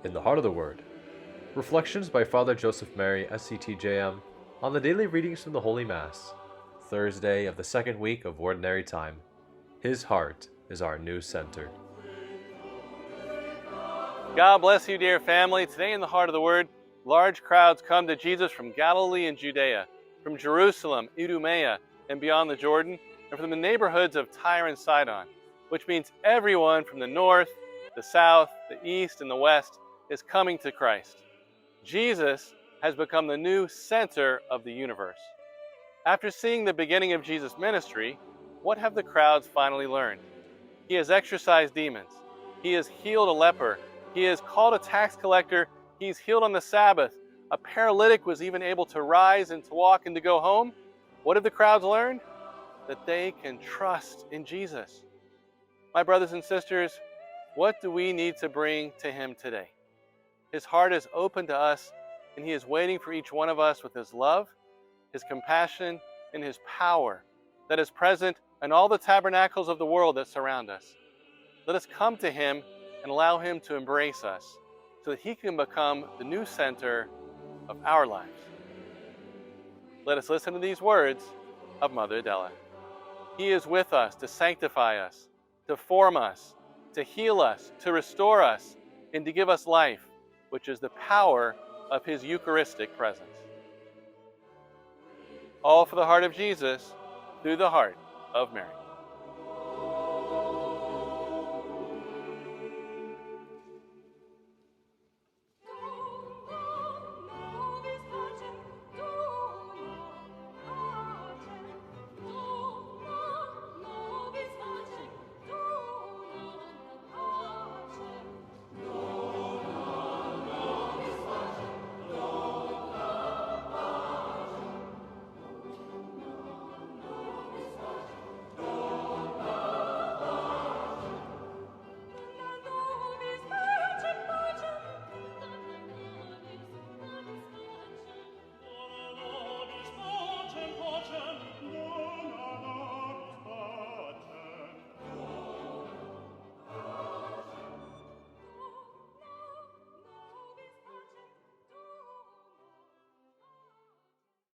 In the Heart of the Word. Reflections by Father Joseph Mary, SCTJM, on the daily readings from the Holy Mass, Thursday of the second week of Ordinary Time. His heart is our new center. God bless you, dear family. Today in the Heart of the Word, large crowds come to Jesus from Galilee and Judea, from Jerusalem, Idumea, and beyond the Jordan, and from the neighborhoods of Tyre and Sidon, which means everyone from the north, the south, the east, and the west is coming to Christ. Jesus has become the new center of the universe. After seeing the beginning of Jesus' ministry, what have the crowds finally learned? He has exorcised demons. He has healed a leper. He has called a tax collector. He's healed on the Sabbath. A paralytic was even able to rise and to walk and to go home. What have the crowds learned? That they can trust in Jesus. My brothers and sisters, what do we need to bring to Him today? His heart is open to us, and He is waiting for each one of us with His love, His compassion, and His power that is present in all the tabernacles of the world that surround us. Let us come to Him and allow Him to embrace us so that He can become the new center of our lives. Let us listen to these words of Mother Adela. He is with us to sanctify us, to form us, to heal us, to restore us, and to give us life, which is the power of His Eucharistic presence. All for the heart of Jesus, through the heart of Mary.